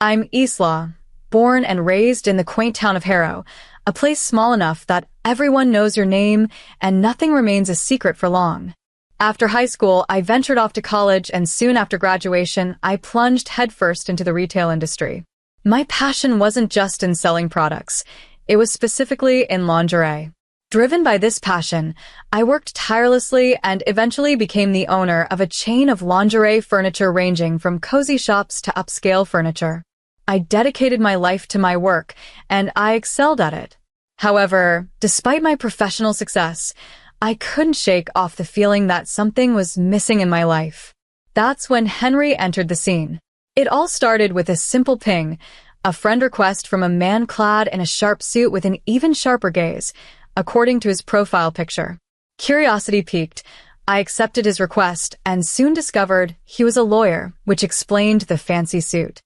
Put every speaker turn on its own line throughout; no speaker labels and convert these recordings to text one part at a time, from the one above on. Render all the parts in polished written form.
I'm Isla, born and raised in the quaint town of Harrow, a place small enough that everyone knows your name and nothing remains a secret for long. After high school, I ventured off to college, and soon after graduation, I plunged headfirst into the retail industry. My passion wasn't just in selling products. It was specifically in lingerie. Driven by this passion, I worked tirelessly and eventually became the owner of a chain of lingerie furniture ranging from cozy shops to upscale furniture. I dedicated my life to my work, and I excelled at it. However, despite my professional success, I couldn't shake off the feeling that something was missing in my life. That's when Henry entered the scene. It all started with a simple ping, a friend request from a man clad in a sharp suit with an even sharper gaze, according to his profile picture. Curiosity piqued. I accepted his request and soon discovered he was a lawyer, which explained the fancy suit.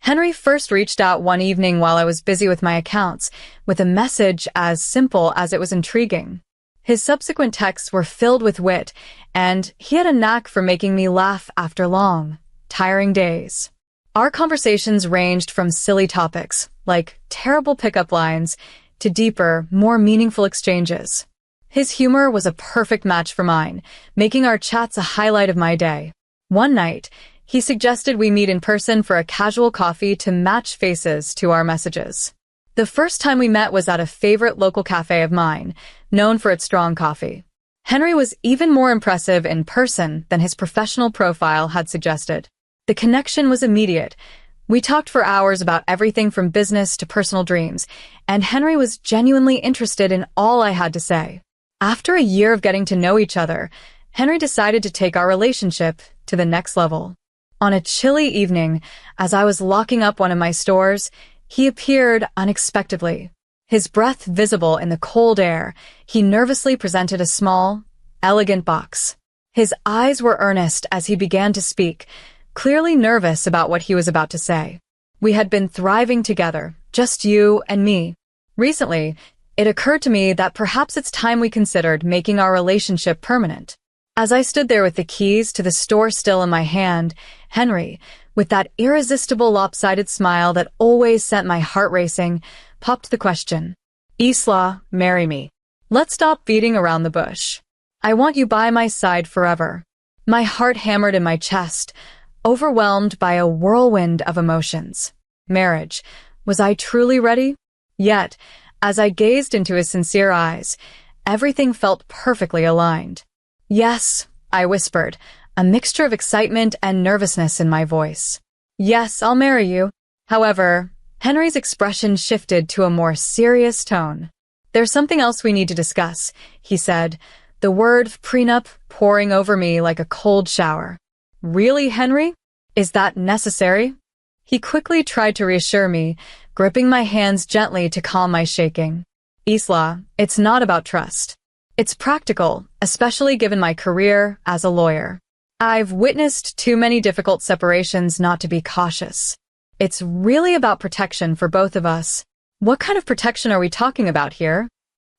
Henry first reached out one evening while I was busy with my accounts, with a message as simple as it was intriguing. His subsequent texts were filled with wit, and he had a knack for making me laugh after long, tiring days. Our conversations ranged from silly topics, like terrible pickup lines, to deeper, more meaningful exchanges. His humor was a perfect match for mine, making our chats a highlight of my day. One night, he suggested we meet in person for a casual coffee to match faces to our messages. The first time we met was at a favorite local cafe of mine, known for its strong coffee. Henry was even more impressive in person than his professional profile had suggested. The connection was immediate. We talked for hours about everything from business to personal dreams, and Henry was genuinely interested in all I had to say. After a year of getting to know each other, Henry decided to take our relationship to the next level. On a chilly evening, as I was locking up one of my stores, he appeared unexpectedly. His breath visible in the cold air, he nervously presented a small, elegant box. His eyes were earnest as he began to speak, clearly nervous about what he was about to say. We had been thriving together, just you and me. Recently, it occurred to me that perhaps it's time we considered making our relationship permanent. As I stood there with the keys to the store still in my hand, Henry, with that irresistible lopsided smile that always sent my heart racing, popped the question. Isla, marry me. Let's stop beating around the bush. I want you by my side forever. My heart hammered in my chest, overwhelmed by a whirlwind of emotions. Marriage. Was I truly ready? Yet, as I gazed into his sincere eyes, everything felt perfectly aligned. Yes, I whispered, a mixture of excitement and nervousness in my voice. Yes, I'll marry you. However, Henry's expression shifted to a more serious tone. There's something else we need to discuss, he said, the word prenup pouring over me like a cold shower. Really, Henry? Is that necessary? He quickly tried to reassure me, gripping my hands gently to calm my shaking. Isla, it's not about trust. It's practical, especially given my career as a lawyer. I've witnessed too many difficult separations not to be cautious. It's really about protection for both of us. What kind of protection are we talking about here?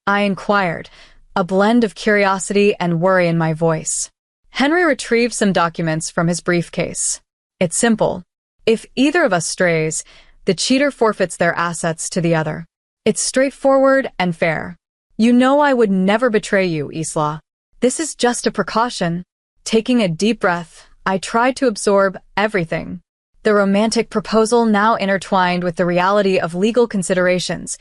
I inquired, a blend of curiosity and worry in my voice. Henry retrieved some documents from his briefcase. It's simple. If either of us strays, the cheater forfeits their assets to the other. It's straightforward and fair. You know I would never betray you, Isla. This is just a precaution. Taking a deep breath, I tried to absorb everything. The romantic proposal now intertwined with the reality of legal considerations.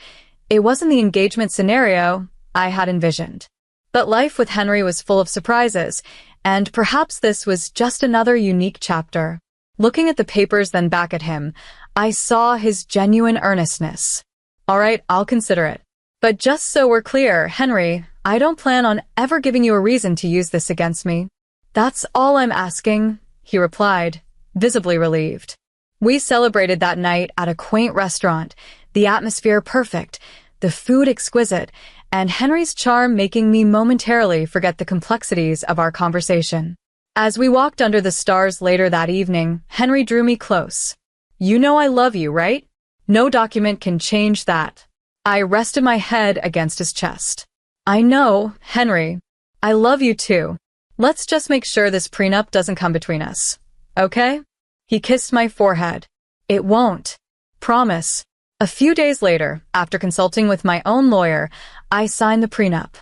It wasn't the engagement scenario I had envisioned. But life with Henry was full of surprises, and perhaps this was just another unique chapter. Looking at the papers then back at him, I saw his genuine earnestness. All right, I'll consider it. But just so we're clear, Henry, I don't plan on ever giving you a reason to use this against me. That's all I'm asking, he replied, visibly relieved. We celebrated that night at a quaint restaurant, the atmosphere perfect, the food exquisite, and Henry's charm making me momentarily forget the complexities of our conversation. As we walked under the stars later that evening, Henry drew me close. You know I love you, right? No document can change that. I rested my head against his chest. I know, Henry. I love you too. Let's just make sure this prenup doesn't come between us. Okay? He kissed my forehead. It won't. Promise. A few days later, after consulting with my own lawyer, I signed the prenup.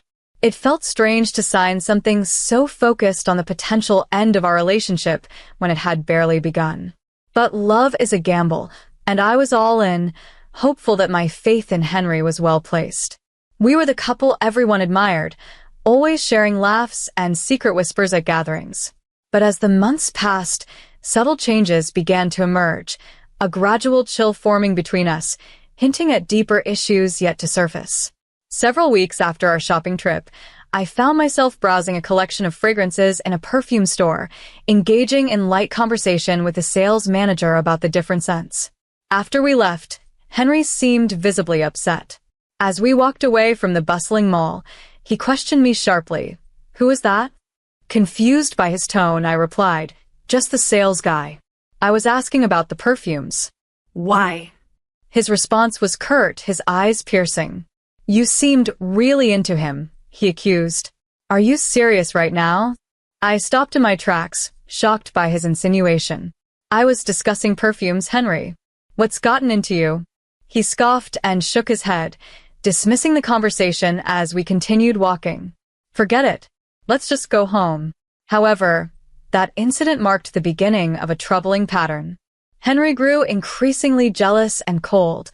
It felt strange to sign something so focused on the potential end of our relationship when it had barely begun. But love is a gamble, and I was all in, hopeful that my faith in Henry was well placed. We were the couple everyone admired, always sharing laughs and secret whispers at gatherings. But as the months passed, subtle changes began to emerge, a gradual chill forming between us, hinting at deeper issues yet to surface. Several weeks after our shopping trip, I found myself browsing a collection of fragrances in a perfume store, engaging in light conversation with the sales manager about the different scents. After we left, Henry seemed visibly upset. As we walked away from the bustling mall, he questioned me sharply. "Who is that?" Confused by his tone, I replied, "Just the sales guy. I was asking about the perfumes."
"Why?"
His response was curt, his eyes piercing. "You seemed really into him," he accused. "Are you serious right now?" I stopped in my tracks, shocked by his insinuation. "I was discussing perfumes, Henry. What's gotten into you?" He scoffed and shook his head, dismissing the conversation as we continued walking. "Forget it. Let's just go home." However, that incident marked the beginning of a troubling pattern. Henry grew increasingly jealous and cold,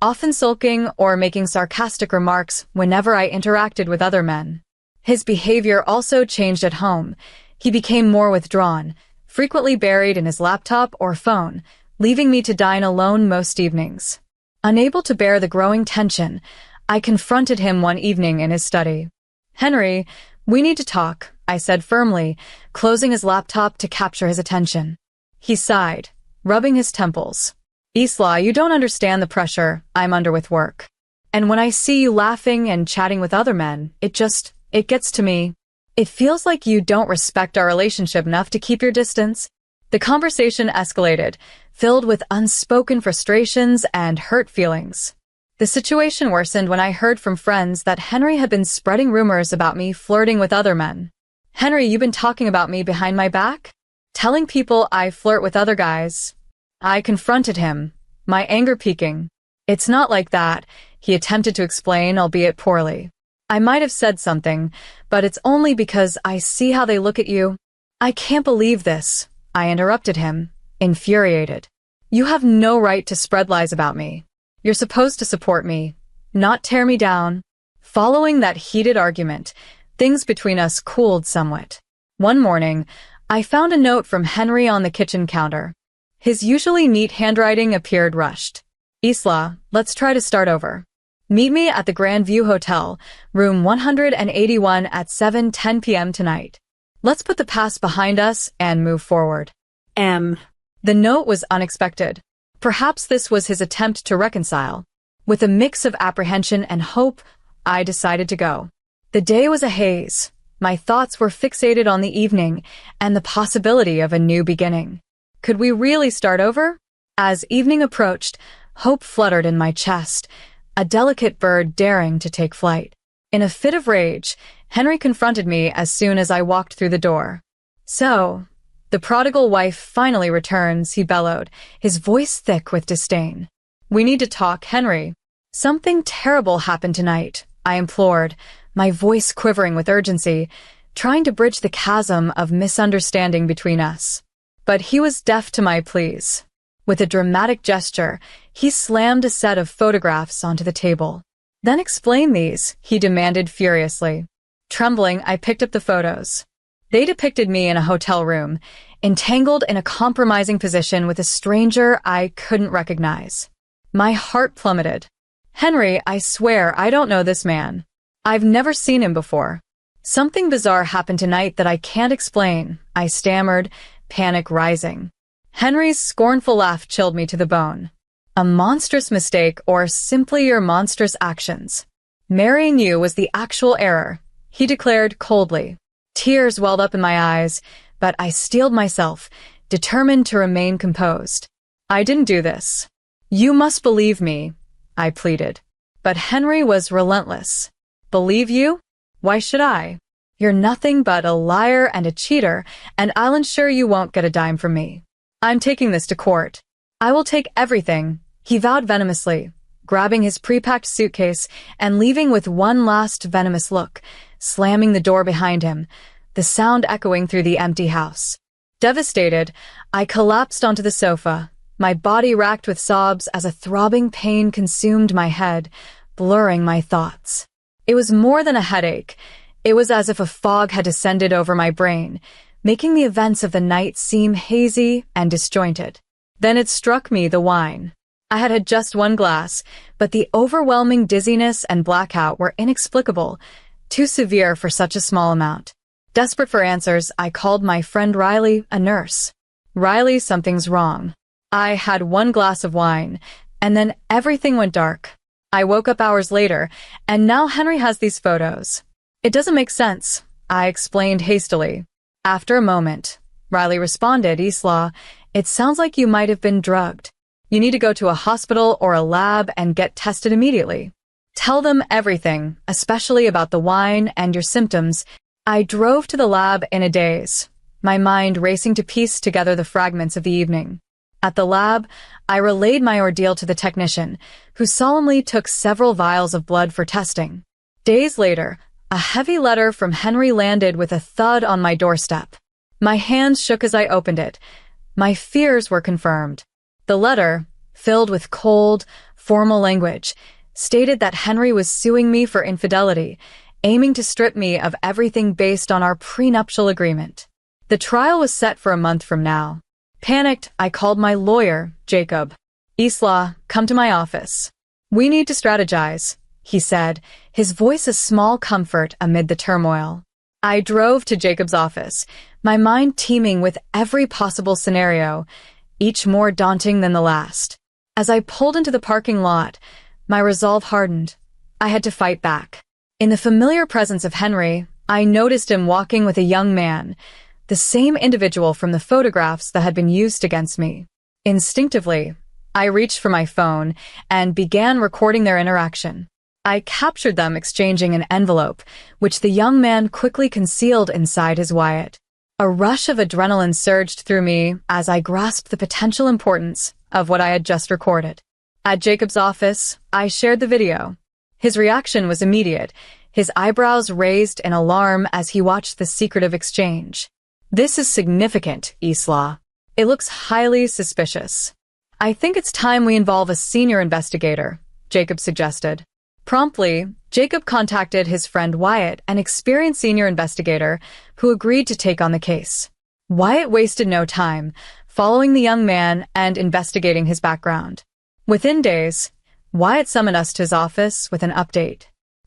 often sulking or making sarcastic remarks whenever I interacted with other men. His behavior also changed at home. He became more withdrawn, frequently buried in his laptop or phone, leaving me to dine alone most evenings. Unable to bear the growing tension, I confronted him one evening in his study. "Henry, we need to talk," I said firmly, closing his laptop to capture his attention. He sighed, rubbing his temples. "Isla, you don't understand the pressure I'm under with work. And when I see you laughing and chatting with other men, it gets to me. It feels like you don't respect our relationship enough to keep your distance." The conversation escalated, filled with unspoken frustrations and hurt feelings. The situation worsened when I heard from friends that Henry had been spreading rumors about me flirting with other men. "Henry, you've been talking about me behind my back? Telling people I flirt with other guys?" I confronted him, my anger peaking. "It's not like that," he attempted to explain, albeit poorly. "I might have said something, but it's only because I see how they look at you." "I can't believe this," I interrupted him, infuriated. "You have no right to spread lies about me. You're supposed to support me, not tear me down." Following that heated argument, things between us cooled somewhat. One morning, I found a note from Henry on the kitchen counter. His usually neat handwriting appeared rushed. "Isla, let's try to start over. Meet me at the Grand View Hotel, room 181 at 7:10 p.m. tonight. Let's put the past behind us and move forward." The note was unexpected. Perhaps this was his attempt to reconcile. With a mix of apprehension and hope, I decided to go. The day was a haze. My thoughts were fixated on the evening and the possibility of a new beginning. Could we really start over? As evening approached, hope fluttered in my chest, a delicate bird daring to take flight. In a fit of rage, Henry confronted me as soon as I walked through the door. "So, the prodigal wife finally returns," he bellowed, his voice thick with disdain. "We need to talk, Henry." "Something terrible happened tonight," I implored, my voice quivering with urgency, trying to bridge the chasm of misunderstanding between us. But he was deaf to my pleas. With a dramatic gesture, he slammed a set of photographs onto the table. "Then explain these," he demanded furiously. Trembling, I picked up the photos. They depicted me in a hotel room, entangled in a compromising position with a stranger I couldn't recognize. My heart plummeted. "Henry, I swear I don't know this man. I've never seen him before. Something bizarre happened tonight that I can't explain," I stammered, panic rising. Henry's scornful laugh chilled me to the bone. "A monstrous mistake, or simply your monstrous actions. Marrying you was the actual error," he declared coldly. Tears welled up in my eyes, but I steeled myself, determined to remain composed. "I didn't do this. You must believe me," I pleaded. But Henry was relentless. "Believe you? Why should I? You're nothing but a liar and a cheater, and I'll ensure you won't get a dime from me. I'm taking this to court. I will take everything," He vowed venomously, grabbing his pre-packed suitcase and leaving with one last venomous look, slamming the door behind him, the sound echoing through the empty house. Devastated, I collapsed onto the sofa, my body racked with sobs as a throbbing pain consumed my head, blurring my thoughts. It was more than a headache. It was as if a fog had descended over my brain, making the events of the night seem hazy and disjointed. Then it struck me, the wine. I had had just one glass, but the overwhelming dizziness and blackout were inexplicable, too severe for such a small amount. Desperate for answers, I called my friend Riley, a nurse. "Riley, something's wrong." I had one glass of wine, and then everything went dark. I woke up hours later, and now Henry has these photos. "It doesn't make sense," I explained hastily. After a moment, Riley responded, "Isla, it sounds like you might have been drugged. You need to go to a hospital or a lab and get tested immediately. Tell them everything, especially about the wine and your symptoms." I drove to the lab in a daze, my mind racing to piece together the fragments of the evening. At the lab, I relayed my ordeal to the technician, who solemnly took several vials of blood for testing. Days later, a heavy letter from Henry landed with a thud on my doorstep. My hands shook as I opened it. My fears were confirmed. The letter, filled with cold, formal language, stated that Henry was suing me for infidelity, aiming to strip me of everything based on our prenuptial agreement. The trial was set for a month from now. Panicked, I called my lawyer, Jacob. "Isla, come to my office. We need to strategize," he said, his voice a small comfort amid the turmoil. I drove to Jacob's office, my mind teeming with every possible scenario, each more daunting than the last. As I pulled into the parking lot, my resolve hardened. I had to fight back. In the familiar presence of Henry, I noticed him walking with a young man, the same individual from the photographs that had been used against me. Instinctively, I reached for my phone and began recording their interaction. I captured them exchanging an envelope, which the young man quickly concealed inside his Wyatt. A rush of adrenaline surged through me as I grasped the potential importance of what I had just recorded. At Jacob's office, I shared the video. His reaction was immediate, his eyebrows raised in alarm as he watched the secretive exchange. "This is significant, Isla. It looks highly suspicious. I think it's time we involve a senior investigator," Jacob suggested. Promptly, Jacob contacted his friend Wyatt, an experienced senior investigator, who agreed to take on the case. Wyatt wasted no time, following the young man and investigating his background. Within days, Wyatt summoned us to his office with an update.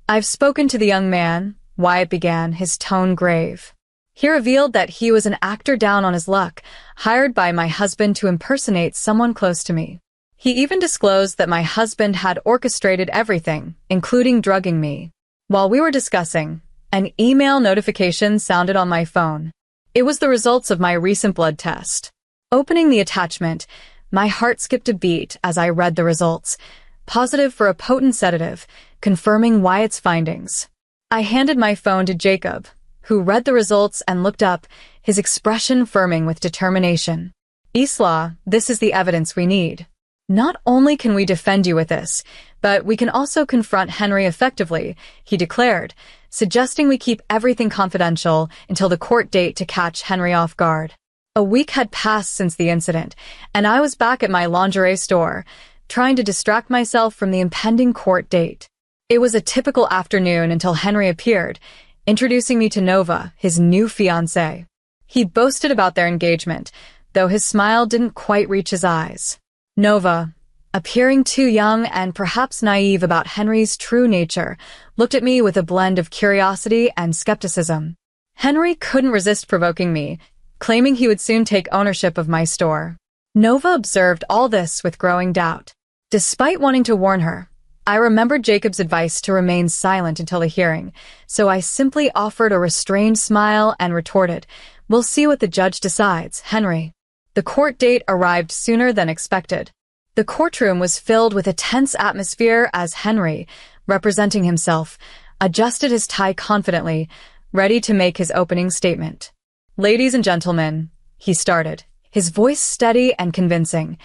"I've spoken to the young man," Wyatt began, his tone grave. He revealed that he was an actor down on his luck, hired by my husband to impersonate someone close to me. He even disclosed that my husband had orchestrated everything, including drugging me. While we were discussing, an email notification sounded on my phone. It was the results of my recent blood test. Opening the attachment, my heart skipped a beat as I read the results. Positive for a potent sedative, confirming Wyatt's findings. I handed my phone to Jacob, who read the results and looked up, his expression firming with determination. "Isla, this is the evidence we need. Not only can we defend you with this, but we can also confront Henry effectively," he declared, suggesting we keep everything confidential until the court date to catch Henry off guard. A week had passed since the incident, and I was back at my lingerie store, trying to distract myself from the impending court date. It was a typical afternoon until Henry appeared, introducing me to Nova, his new fiancée. He boasted about their engagement, though his smile didn't quite reach his eyes. Nova, appearing too young and perhaps naive about Henry's true nature, looked at me with a blend of curiosity and skepticism. Henry couldn't resist provoking me, claiming he would soon take ownership of my store. Nova observed all this with growing doubt. Despite wanting to warn her, I remembered Jacob's advice to remain silent until the hearing, so I simply offered a restrained smile and retorted, "We'll see what the judge decides, Henry." The court date arrived sooner than expected. The courtroom was filled with a tense atmosphere as Henry, representing himself, adjusted his tie confidently, ready to make his opening statement. "Ladies and gentlemen," he started, his voice steady and convincing,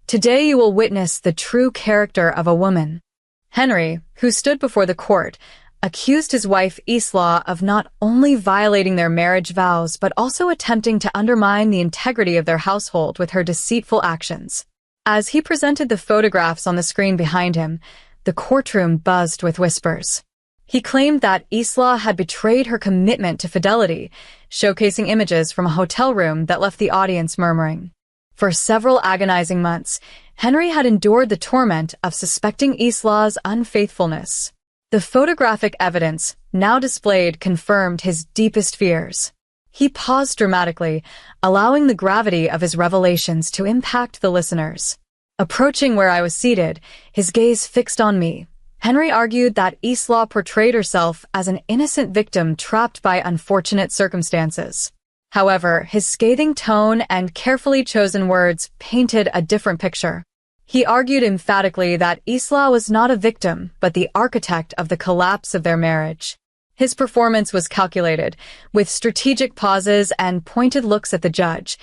Today you will witness the true character of a woman. Henry, who stood before the court, accused his wife Isla of not only violating their marriage vows but also attempting to undermine the integrity of their household with her deceitful actions. As he presented the photographs on the screen behind him, the courtroom buzzed with whispers. He claimed that Isla had betrayed her commitment to fidelity, showcasing images from a hotel room that left the audience murmuring. For several agonizing months, Henry had endured the torment of suspecting Isla's unfaithfulness. The photographic evidence, now displayed, confirmed his deepest fears. He paused dramatically, allowing the gravity of his revelations to impact the listeners. Approaching where I was seated, his gaze fixed on me, Henry argued that Isla portrayed herself as an innocent victim trapped by unfortunate circumstances. However, his scathing tone and carefully chosen words painted a different picture. He argued emphatically that Isla was not a victim, but the architect of the collapse of their marriage. His performance was calculated, with strategic pauses and pointed looks at the judge,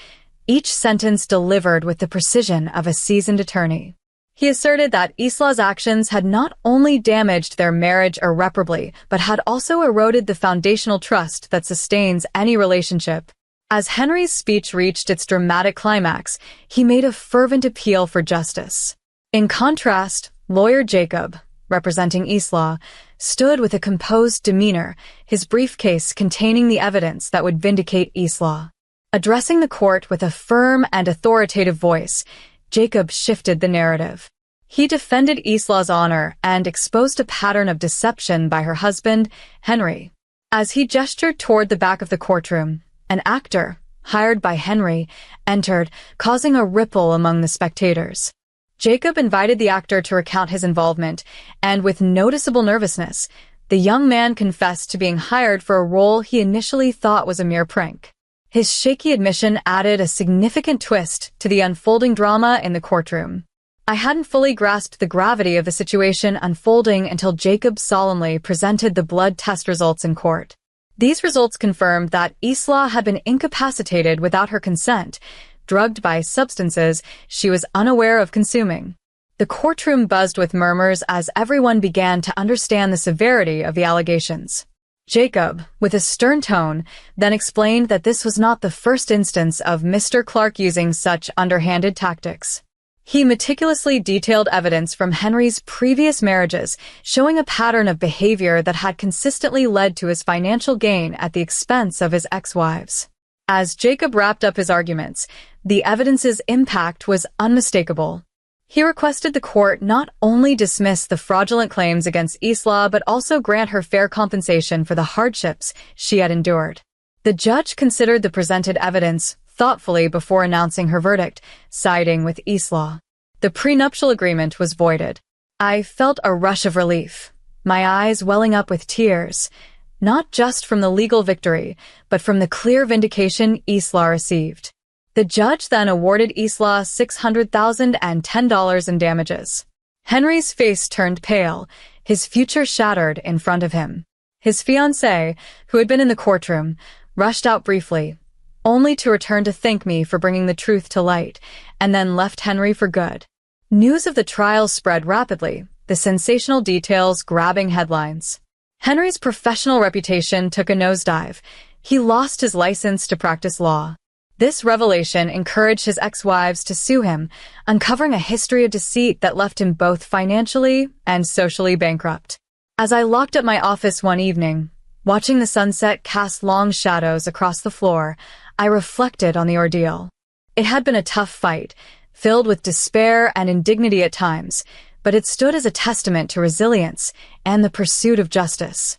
each sentence delivered with the precision of a seasoned attorney. He asserted that Isla's actions had not only damaged their marriage irreparably, but had also eroded the foundational trust that sustains any relationship. As Henry's speech reached its dramatic climax, he made a fervent appeal for justice. In contrast, lawyer Jacob, representing Isla, stood with a composed demeanor, his briefcase containing the evidence that would vindicate Isla. Addressing the court with a firm and authoritative voice, Jacob shifted the narrative. He defended Isla's honor and exposed a pattern of deception by her husband, Henry. As he gestured toward the back of the courtroom, an actor, hired by Henry, entered, causing a ripple among the spectators. Jacob invited the actor to recount his involvement, and with noticeable nervousness, the young man confessed to being hired for a role he initially thought was a mere prank. His shaky admission added a significant twist to the unfolding drama in the courtroom. I hadn't fully grasped the gravity of the situation unfolding until Jacob solemnly presented the blood test results in court. These results confirmed that Isla had been incapacitated without her consent, drugged by substances she was unaware of consuming. The courtroom buzzed with murmurs as everyone began to understand the severity of the allegations. Jacob, with a stern tone, then explained that this was not the first instance of Mr. Clark using such underhanded tactics. He meticulously detailed evidence from Henry's previous marriages, showing a pattern of behavior that had consistently led to his financial gain at the expense of his ex-wives. As Jacob wrapped up his arguments, the evidence's impact was unmistakable. He requested the court not only dismiss the fraudulent claims against Isla but also grant her fair compensation for the hardships she had endured. The judge considered the presented evidence thoughtfully before announcing her verdict, siding with Isla. The prenuptial agreement was voided. I felt a rush of relief, my eyes welling up with tears, not just from the legal victory, but from the clear vindication Isla received. The judge then awarded Isla $610 in damages. Henry's face turned pale, his future shattered in front of him. His fiancée, who had been in the courtroom, rushed out briefly, only to return to thank me for bringing the truth to light, and then left Henry for good. News of the trial spread rapidly, the sensational details grabbing headlines. Henry's professional reputation took a nosedive. He lost his license to practice law. This revelation encouraged his ex-wives to sue him, uncovering a history of deceit that left him both financially and socially bankrupt. As I locked up my office one evening, watching the sunset cast long shadows across the floor, I reflected on the ordeal. It had been a tough fight, filled with despair and indignity at times, but it stood as a testament to resilience and the pursuit of justice.